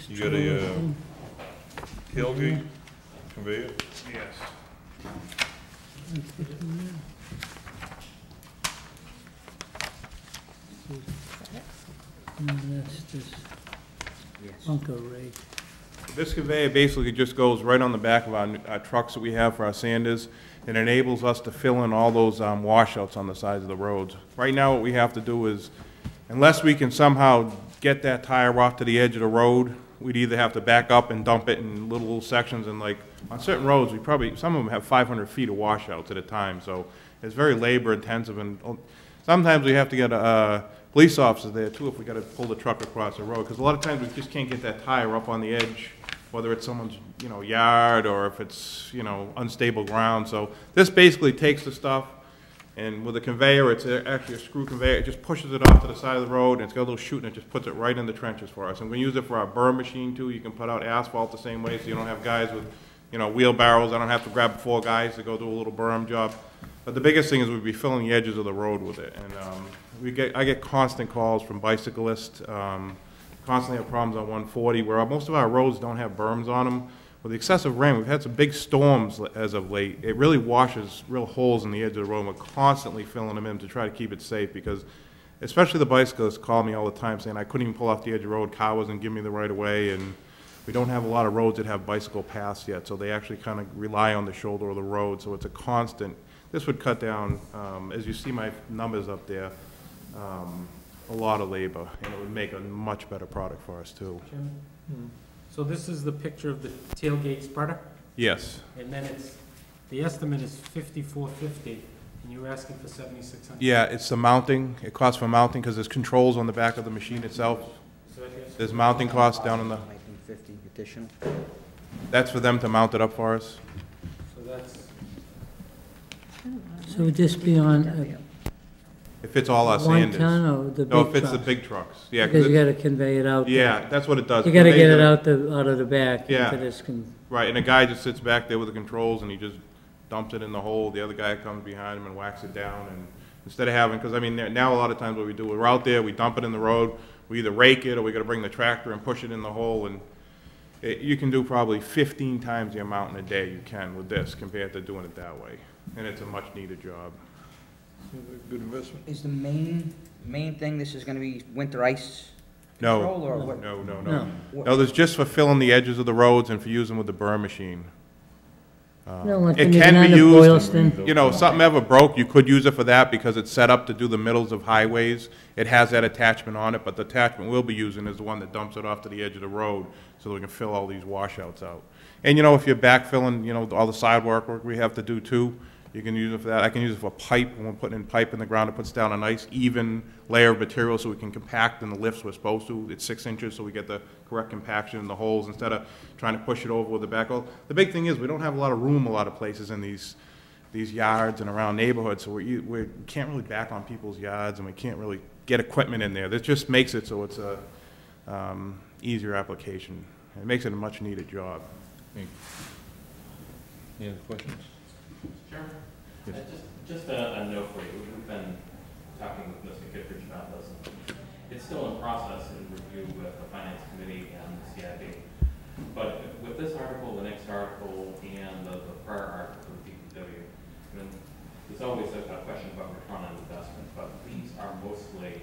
F: You got a tailgate conveyor?
I: Yes.
A: No, that's this bunker rate.
I: This conveyor basically just goes right on the back of our trucks that we have for our sanders, and enables us to fill in all those washouts on the sides of the roads. Right now, what we have to do is, unless we can somehow get that tire off to the edge of the road, we'd either have to back up and dump it in little section, and like, on certain roads, some of them have 500 feet of washouts at a time, so it's very labor intensive, and sometimes we have to get police officers there too if we gotta pull the truck across the road, because a lot of times we just can't get that tire up on the edge, whether it's someone's, yard or if it's, unstable ground. So this basically takes the stuff, and with a conveyor, it's actually a screw conveyor, it just pushes it off to the side of the road, and it's got a little chute, and it just puts it right in the trenches for us. And we use it for our burn machine too. You can put out asphalt the same way, so you don't have guys with, wheelbarrows. I don't have to grab 4 guys to go do a little berm job. But the biggest thing is we'd be filling the edges of the road with it. And I get constant calls from bicyclists, constantly have problems on 140, where most of our roads don't have berms on them. With the excessive rain, we've had some big storms as of late. It really washes real holes in the edge of the road, and we're constantly filling them in to try to keep it safe, because especially the bicyclists call me all the time saying I couldn't even pull off the edge of the road, car wasn't giving me the right of way, and we don't have a lot of roads that have bicycle paths yet, so they actually kind of rely on the shoulder of the road, so it's a constant. This would cut down, as you see my numbers up there, a lot of labor, and it would make a much better product for us too.
C: So this is the picture of the tailgate spreader,
I: Yes.
C: and then the estimate is $54.50, and you're asking for $7,600.
I: Yeah, it's the mounting. It costs for mounting because there's controls on the back of the machine itself.
C: So that is-
I: There's mounting costs down in the,
B: 1950 additional.
I: that's for them to mount it up for us.
C: So that's,
A: So would this be on
I: It fits all our
A: one
I: sanders.
A: ton or the big
I: No, it fits the
A: trucks?
I: big trucks. Yeah,
A: Because you
I: it's-
A: gotta convey it out.
I: yeah, that's what it does.
A: You gotta get it
I: Conveys
A: out of the back
I: Yeah.
A: into this
I: Right, and a guy just sits back there with the controls and he just dumps it in the hole. The other guy comes behind him and whacks it down. And instead of having, because I mean, now a lot of times what we do, we're out there, we dump it in the road, we either rake it or we gotta bring the tractor and push it in the hole. And you can do probably 15 times the amount in a day you can with this compared to doing it that way. And it's a much needed job.
F: Good investment.
B: Is the main thing, this is gonna be winter ice
I: No,
B: control, or what?
I: no, no,
A: No.
I: no. No, there's just for filling the edges of the roads and for using with the burn machine.
A: No, like
I: It
A: when you're
I: can
A: down
I: be
A: to
I: used,
A: Boylston.
I: you know, if something ever broke, you could use it for that because it's set up to do the middles of highways. It has that attachment on it, but the attachment we'll be using is the one that dumps it off to the edge of the road so that we can fill all these washouts out. And, you know, if you're backfilling, you know, all the sidewalk work we have to do too, you can use it for that. I can use it for pipe, when we're putting in pipe in the ground, it puts down a nice even layer of material so we can compact in the lifts we're supposed to. It's 6 inches, so we get the correct compaction in the holes instead of trying to push it over with the backhoe. The big thing is we don't have a lot of room a lot of places in these yards and around neighborhoods, so we can't really back on people's yards and we can't really get equipment in there. That just makes it so it's a easier application. It makes it a much needed job.
F: Any other questions?
G: Chairman?
F: Yes.
G: Just a note for you. We've been talking with Mr. Kittredge about this. It's still in process in review with the Finance Committee and the CIB. But with this article, the next article, and the prior article with DPW, there's always a question about return on investment, but these are mostly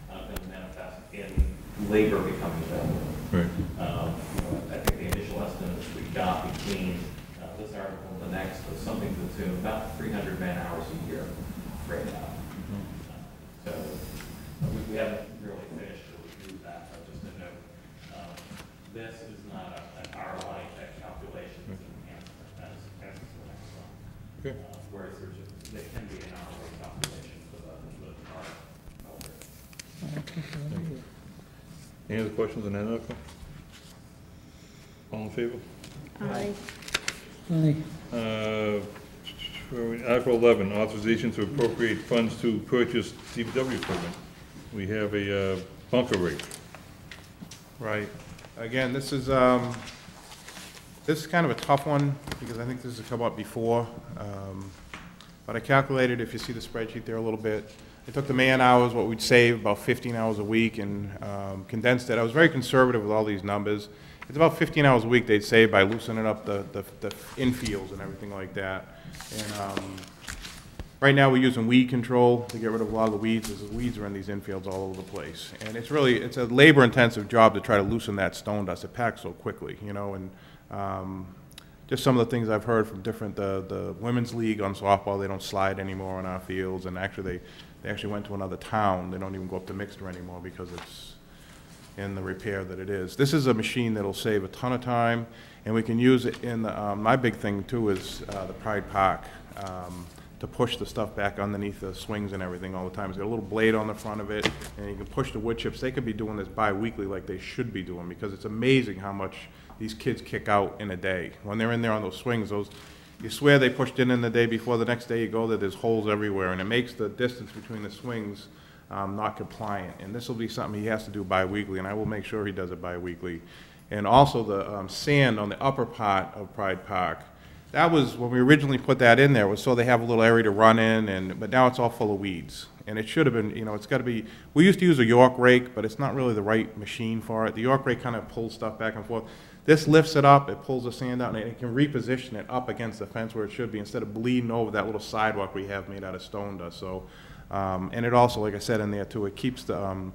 G: going to manifest in labor becoming available.
F: Right.
G: I think the initial estimates we got between this article and the next was something to the tune of about 300 man hours a year right now. So We haven't really finished to review that, but just a note. This is not an ROI type calculation, it's an enhancement, as the next one.
F: Okay.
G: Whereas there can be an ROI calculation for the product.
F: Any other questions on that article? All in favor?
E: Aye.
A: Aye.
F: Article 11, authorization to appropriate funds to purchase DPW equipment. We have a bunker rate.
I: Right. Again, this is kind of a tough one, because I think this has come up before. But I calculated, if you see the spreadsheet there a little bit, I took the man hours, what we'd save, about 15 hours a week, and condensed it. I was very conservative with all these numbers. It's about 15 hours a week they'd save by loosening up the infields and everything like that. And right now, we're using weed control to get rid of a lot of the weeds, because the weeds are in these infields all over the place. And it's a labor-intensive job to try to loosen that stone dust. It packs so quickly, you know, and just some of the things I've heard from different, the women's league on softball, they don't slide anymore on our fields, and actually, they actually went to another town. They don't even go up to Mixter anymore because it's in the repair that it is. This is a machine that'll save a ton of time, and we can use it in the, my big thing too is the Pride Park, to push the stuff back underneath the swings and everything all the time. It's got a little blade on the front of it, and you can push the wood chips. They could be doing this bi-weekly like they should be doing, because it's amazing how much these kids kick out in a day. When they're in there on those swings, you swear they pushed in the day before, the next day you go there, there's holes everywhere, and it makes the distance between the swings not compliant. And this will be something he has to do bi-weekly, and I will make sure he does it bi-weekly. And also the sand on the upper part of Pride Park, that was, when we originally put that in there, was so they have a little area to run in, but now it's all full of weeds. And it should have been, you know, it's got to be, we used to use a York rake, but it's not really the right machine for it. The York rake kind of pulls stuff back and forth. This lifts it up, it pulls the sand out, and it can reposition it up against the fence where it should be, instead of bleeding over that little sidewalk we have made out of stone dust. So, and it also, like I said in there too, it keeps the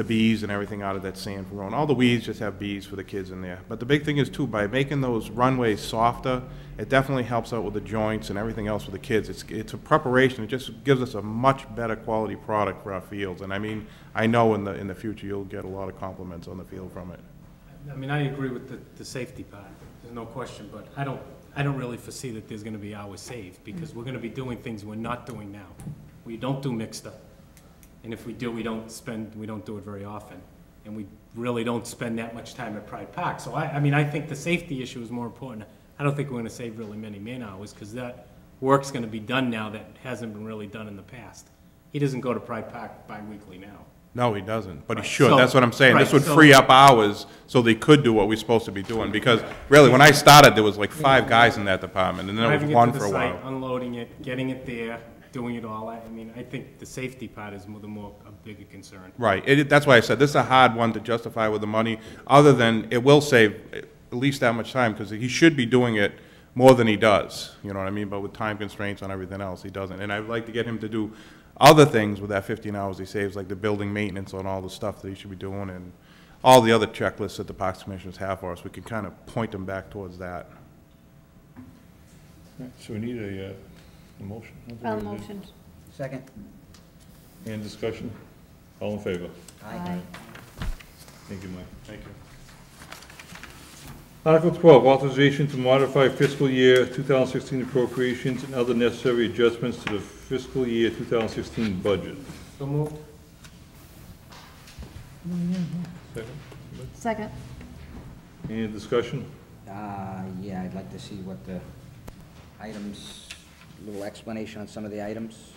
I: bees and everything out of that sand from growing. All the weeds just have bees for the kids in there. But the big thing is too, by making those runways softer, it definitely helps out with the joints and everything else for the kids. It's a preparation. It just gives us a much better quality product for our fields. And I mean, I know in the future you'll get a lot of compliments on the field from it.
C: I mean, I agree with the safety part, there's no question, but I don't really foresee that there's gonna be hours saved, because we're gonna be doing things we're not doing now. We don't do mixed-up, and if we do, we don't do it very often, and we really don't spend that much time at Pride Park. So I mean, I think the safety issue is more important. I don't think we're gonna save really many man-hours, because that work's gonna be done now that hasn't been really done in the past. He doesn't go to Pride Park bi-weekly now.
I: No, he doesn't, but he
C: Right.
I: should.
C: So-
I: That's what I'm saying.
C: right,
I: This would
C: so-
I: free up hours so they could do what we're supposed to be doing. Because really, when I started, there was like 5 guys in that department, and then there was
C: Driving it
I: one
C: to
I: for
C: the
I: a
C: site,
I: while.
C: unloading it, getting it there, doing it all. I mean, I think the safety part is a bigger concern.
I: Right. That's why I said this is a hard one to justify with the money, other than it will save at least that much time, because he should be doing it more than he does. You know what I mean? But with time constraints on everything else, he doesn't. And I'd like to get him to do other things with that 15 hours he saves, like the building maintenance on all the stuff that he should be doing, and all the other checklists that the Parks Commissioners have for us. We can kind of point them back towards that.
F: So we need a motion.
E: Motion.
B: Second.
F: And discussion? All in favor?
E: Aye.
F: Thank you, Mike.
I: Thank you.
F: Article 12, authorization to modify fiscal year 2016 appropriations and other necessary adjustments to the fiscal year 2016 budget.
C: So moved.
F: Second.
E: Second.
F: Any discussion?
B: Yeah, I'd like to see what the items, a little explanation on some of the items.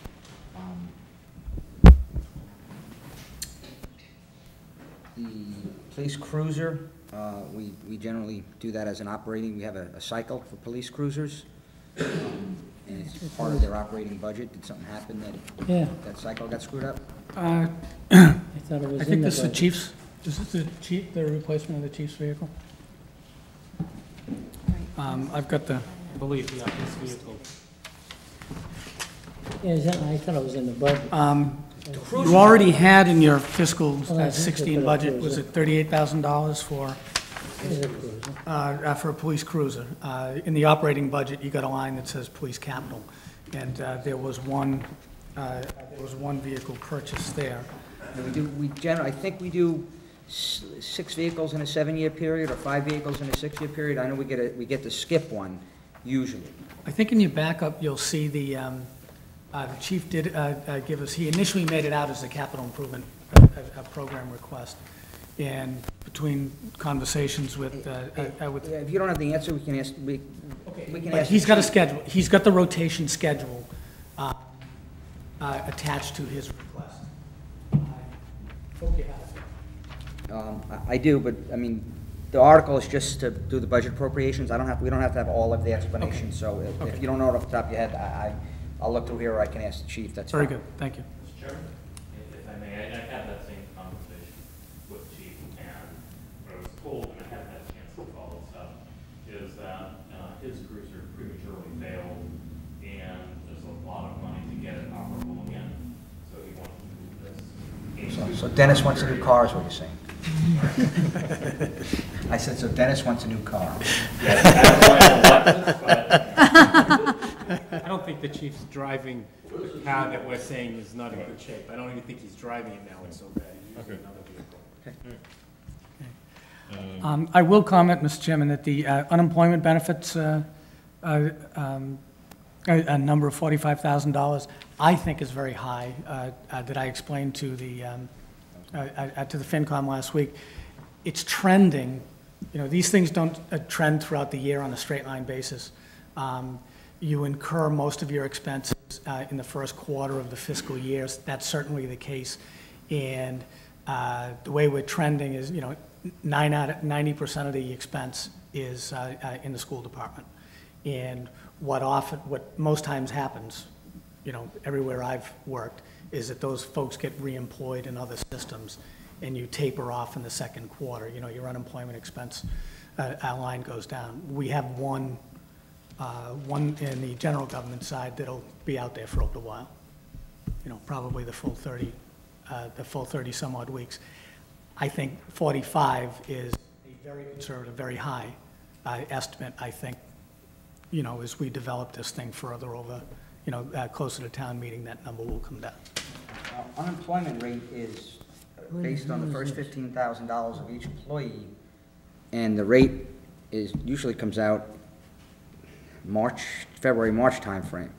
B: The police cruiser, we generally do that as an operating, we have a cycle for police cruisers. And it's part of their operating budget. Did something happen
A: Yeah.
B: that cycle got screwed up?
A: I thought it was
D: I
A: in
D: think
A: the
D: this is the
A: budget.
D: chief's, is this the replacement of the chief's vehicle? I've got the,
C: I believe, yeah, this vehicle.
A: Yeah, I thought it was in the budget.
D: you already had in your fiscal
A: Well, I think
D: 16
A: it's
D: budget,
A: a
D: was it $38,000
A: It's a cruiser.
D: for a police cruiser? In the operating budget, you got a line that says police capital, and there was one vehicle purchased there.
B: I think we do 6 vehicles in a 7-year period, or 5 vehicles in a 6-year period. I know we get to skip one, usually.
D: I think in your backup, you'll see the chief did give us, he initially made it out as a capital improvement program request. And between conversations with.
B: If you don't have the answer, we can ask, we can
D: But
B: ask.
D: he's got a schedule, he's got the rotation schedule attached to his request. I hope you have it.
B: I do, but, I mean, the article is just to do the budget appropriations. We don't have to have all of the explanations, so if you don't know it off the top of your head, I'll look through here, or I can ask the chief, that's fine.
D: Very good, thank you.
G: Mr. Chairman, if I may, I had that same conversation with the chief, and what I was told, and I haven't had a chance to follow this up, is that his cruiser prematurely failed, and there's a lot of money to get it operable again, so he wants to move this.
B: So Dennis wants a new car, is what you're saying? I said, so Dennis wants a new car.
G: Yes, that's why I left this,
C: I don't think the chief's driving the car that we're saying is not in good shape. I don't even think he's driving it now, it's so bad. He's using another vehicle.
D: I will comment, Mr. Chairman, that the unemployment benefits, a number of $45,000, I think is very high, that I explained to the FinCom last week. It's trending, these things don't trend throughout the year on a straight line basis. You incur most of your expenses in the first quarter of the fiscal years. That's certainly the case. And the way we're trending is, 90% of the expense is in the school department. And what most times happens, everywhere I've worked, is that those folks get reemployed in other systems, and you taper off in the second quarter. Your unemployment expense line goes down. We have one in the general government side that'll be out there for a little while. Probably the full 30 some odd weeks. I think 45 is a very conservative, very high estimate, I think, as we develop this thing further over, closer to town meeting, that number will come down.
B: Unemployment rate is based on the first $15,000 of each employee, and the rate usually comes out February, March timeframe.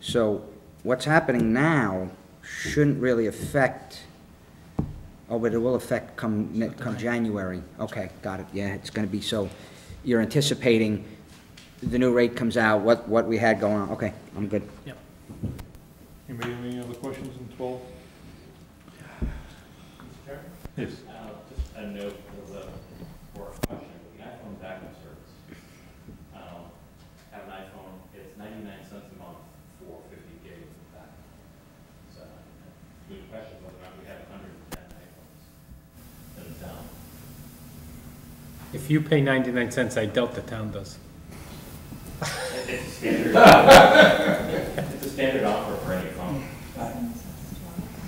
B: So what's happening now shouldn't really affect, but it will affect come January. Okay, got it, yeah, it's gonna be, so you're anticipating the new rate comes out, what we had going on. Okay, I'm good.
D: Yep.
F: Anybody have any other questions on 12?
G: Chair?
F: Yes.
G: Just a note or a question, the iPhone backup service. Have an iPhone, it's 99 cents a month for 50 gigs of backup. So, good question whether or not we have 110 iPhones in the town.
C: If you pay 99 cents, I doubt the town does.
G: It's a standard, it's a standard offer for any phone.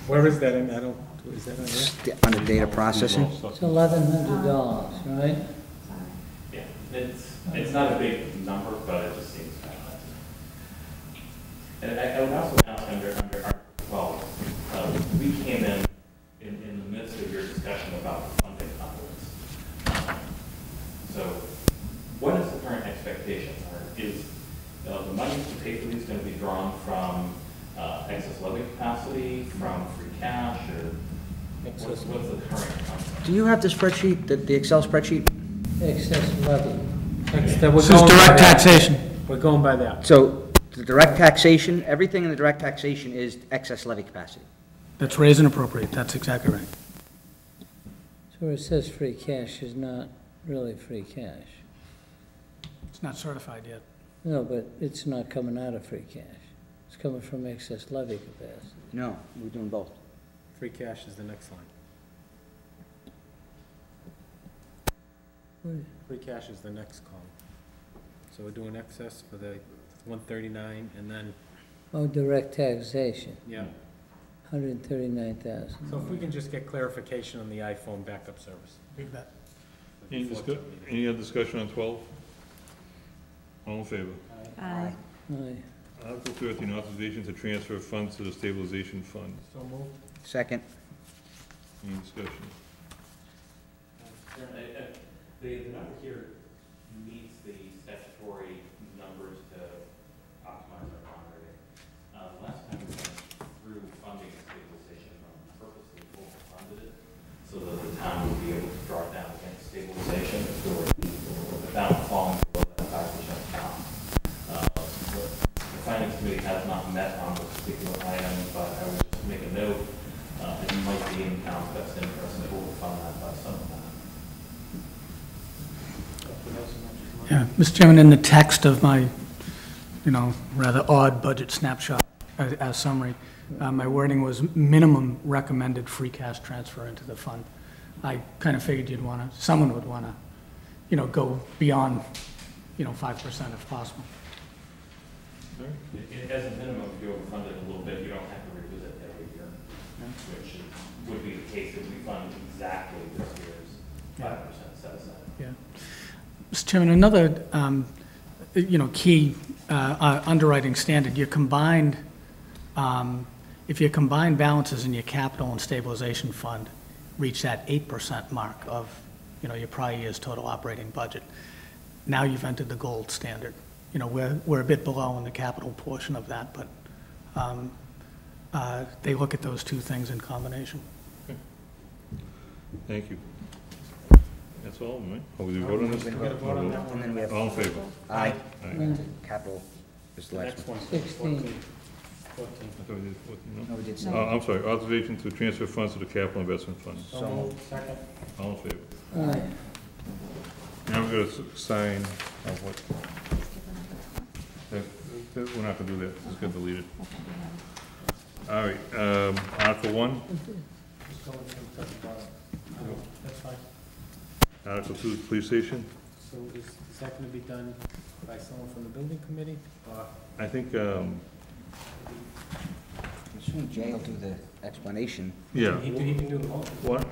C: Where is that in, is that on there?
B: Under data processing?
A: It's $1,100, right?
G: Yeah, it's not a big number, but it just seems kind of nice. And I would also ask under our, we came in the midst of your discussion about the funding conflicts. So what is the current expectation? Or is the money to pay for these going to be drawn from excess levy capacity, from free cash, or what's the current conflict?
B: Do you have the spreadsheet, the Excel spreadsheet?
A: Excess levy.
D: This is direct taxation.
C: We're going by that.
B: So the direct taxation, everything in the direct taxation is excess levy capacity.
D: That's raise and appropriate, that's exactly right.
A: So where it says free cash is not really free cash.
D: It's not certified yet.
A: No, but it's not coming out of free cash. It's coming from excess levy capacity.
B: No, we're doing both.
C: Free cash is the next line. Free cash is the next column. So we're doing excess for the 139, and then,
A: Oh, direct taxation,
C: yeah.
A: 139,000.
C: So if we can just get clarification on the iPhone backup service.
D: Big bet.
F: Any other discussion on 12? All in favor?
E: Aye.
A: Aye.
F: Article 13, authorization to transfer funds to the stabilization fund.
C: So moved.
B: Second.
F: Any discussion?
G: The number here meets the statutory numbers to optimize our bond rating. The last time we went through funding and stabilization, purposely overfunded it so that the town would be able to draw it down against stabilization if there were the town falling below that 5% cap. The finance committee has not met on this particular item, but I would just make a note that you might be in town's best interest to overfund that by some amount.
D: Yeah, Mr. Chairman, in the text of my, rather odd budget snapshot as summary, my wording was minimum recommended free cash transfer into the fund. I kind of figured someone would want to, go beyond, 5% if possible.
G: As a minimum, if you overfund it a little bit, you don't have to revisit every year, which would be the case if we fund exactly this year's 5% set aside.
D: Yeah. Mr. Chairman, another, key underwriting standard, if your combined balances in your capital and stabilization fund reach that 8% mark of, your prior year's total operating budget, now you've entered the gold standard. We're a bit below in the capital portion of that, but they look at those two things in combination.
F: Thank you. That's all, right? Oh, we vote on this?
B: And then we have.
F: All in favor?
B: Aye.
F: Aye.
B: Capital is the
C: The
B: last
C: next
B: one.
C: one's
A: 16.
C: 14.
F: I thought we did 14, no?
B: No, we did
A: No.
B: some.
F: I'm sorry, authorization to transfer funds to the capital investment fund.
C: So moved. Second.
F: All in favor?
A: Aye.
F: Now we're gonna sign of what, we're not gonna do that, it's gonna delete it. All right, Article 1,
C: Just go with the bottom. That's fine.
F: Article 2, police station.
C: So is that gonna be done by someone from the building committee? Or
F: I think,
B: I'm assuming Jay will do the explanation.
F: yeah,
C: he can do the motion?
F: what?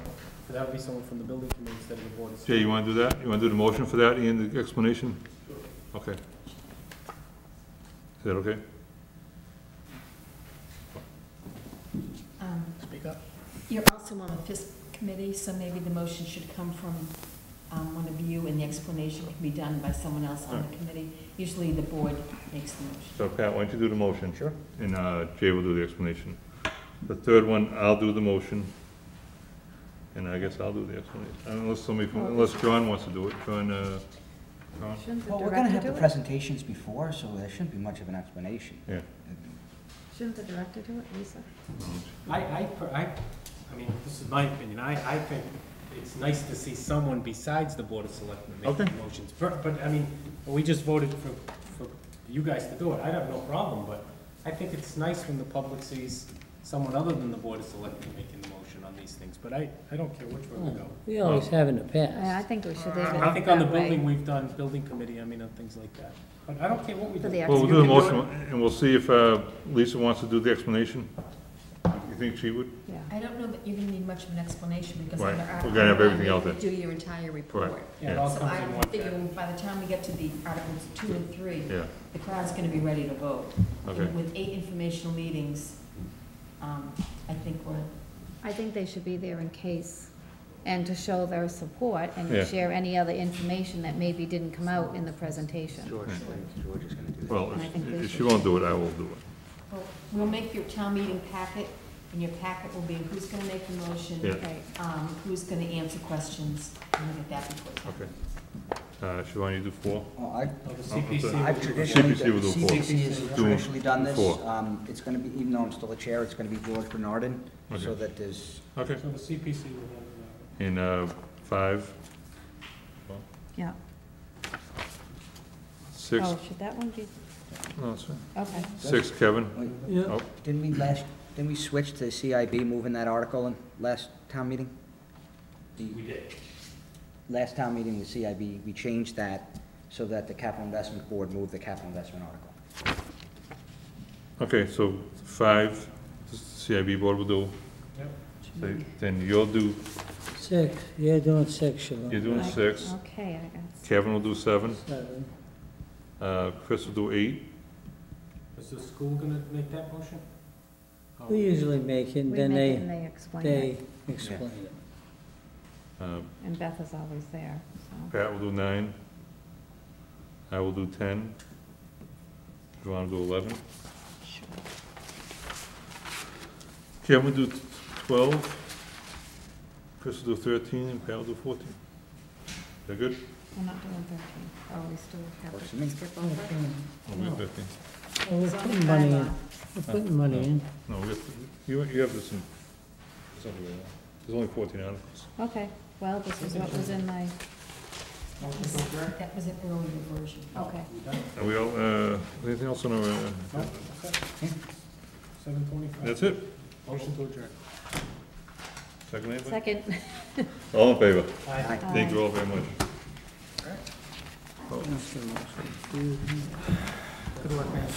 C: So that would be someone from the building committee instead of the board. of
F: Jay, you wanna do that? You wanna do the motion for that and the explanation? Okay. Is that okay?
D: Speak up.
H: You're also on the FISC committee, so maybe the motion should come from one of you, and the explanation can be done by someone else on the committee. Usually the board makes the motion.
F: So Pat, why don't you do the motion?
B: Sure.
F: And Jay will do the explanation. The third one, I'll do the motion. And I guess I'll do the explanation. Unless John wants to do it. John?
E: Shouldn't the
B: Well, we're gonna have
E: director
B: the
E: do it?
B: presentations before, so there shouldn't be much of an explanation.
F: Yeah.
E: Shouldn't the director do it, Lisa?
C: I mean, this is my opinion, I think it's nice to see someone besides the board of selectmen making
F: Okay.
C: motions. But, I mean, we just voted for you guys to do it, I have no problem, but I think it's nice when the public sees someone other than the board of selectmen making the motion on these things, but I don't care which way we go.
A: We always have in the
E: I
A: past.
E: think we should leave it
C: I think on the
E: that way.
C: building, we've done building committee, I mean, on things like that, but I don't care what we
E: For
C: do.
E: the
F: Well, we'll
E: You
F: do the
C: can do
F: motion, and we'll see if Lisa wants to do the explanation. You think she would?
E: Yeah.
H: I don't know that you're gonna need much of an explanation, because
F: Right.
H: under
F: We're
H: Article
F: gonna have
H: 1,
F: everything out
H: you
F: there.
H: do your entire report.
F: Correct.
C: Yeah, it all
H: So
C: comes in
H: I'm
C: one
H: figuring by the time we get to the Articles 2 and 3,
F: Yeah,
H: the crowd's gonna be ready to vote.
F: okay.
H: And with 8 informational meetings, I think we're,
E: I think they should be there in case, and to show their support, and
F: Yeah.
E: share any other information that maybe didn't come out in the presentation.
B: George is gonna do that.
F: Well,
E: And I think they
F: if she
E: should-
F: won't do it, I will do it.
H: well, we'll make your town meeting packet, and your packet will be who's gonna make the motion,
F: Yeah.
E: Right.
H: who's gonna answer questions, and we'll get that before town.
F: Okay. Siobhan, you do 4?
B: Well,
C: Oh, the CPC.
B: I've traditionally,
F: CPC will do four.
B: CPC has
F: Do
B: traditionally done this.
F: four.
B: It's gonna be, even though I'm still a chair, it's gonna be George Bernardin, so
F: Okay.
B: that there's,
F: Okay.
C: So the CPC will have,
F: And 5?
E: Yeah.
F: 6?
E: Oh, should that one be,
F: No, that's fine.
E: okay.
F: 6, Kevin?
B: wait,
A: Yeah,
F: Oh,
B: didn't we switch to CIB moving that article in last town meeting?
G: We did.
B: Last town meeting with CIB, we changed that so that the capital investment board moved the capital investment article.
F: okay, so 5, the CIB board will do.
C: Yep.
F: So then you'll do,
A: 6, you're doing 6, Siobhan.
F: you're doing 6.
E: Okay, I got
F: Kevin will do 7.
A: 7.
F: Chris will do 8.
C: is the school gonna make that motion?
A: We usually make it, and
E: We
A: then
E: make it and
A: they,
E: they explain
A: they
E: it,
A: explain it.
E: and Beth is always there, so.
F: Pat will do 9. I will do 10. Do you want to do 11? Kevin will do 12. Chris will do 13, and Pat will do 14. Is that good?
E: We're not doing 13. Oh, we still have
B: Works for
E: to
B: me.
E: skip over.
F: Oh, we have 13.
A: Well, we're
E: It's on the
A: putting money in,
E: bylaw.
A: we're putting money in.
F: No, you have this in, something like that. There's only 14 articles.
E: Okay, well, this is what was in my,
H: That was an earlier version.
E: okay.
F: Are we all, anything else on our,
C: 7:25.
F: that's it?
C: Motion to adjourn.
F: Second, anybody?
E: Second.
F: All in favor?
B: Aye.
F: Thank you all very much.
D: Good work, man.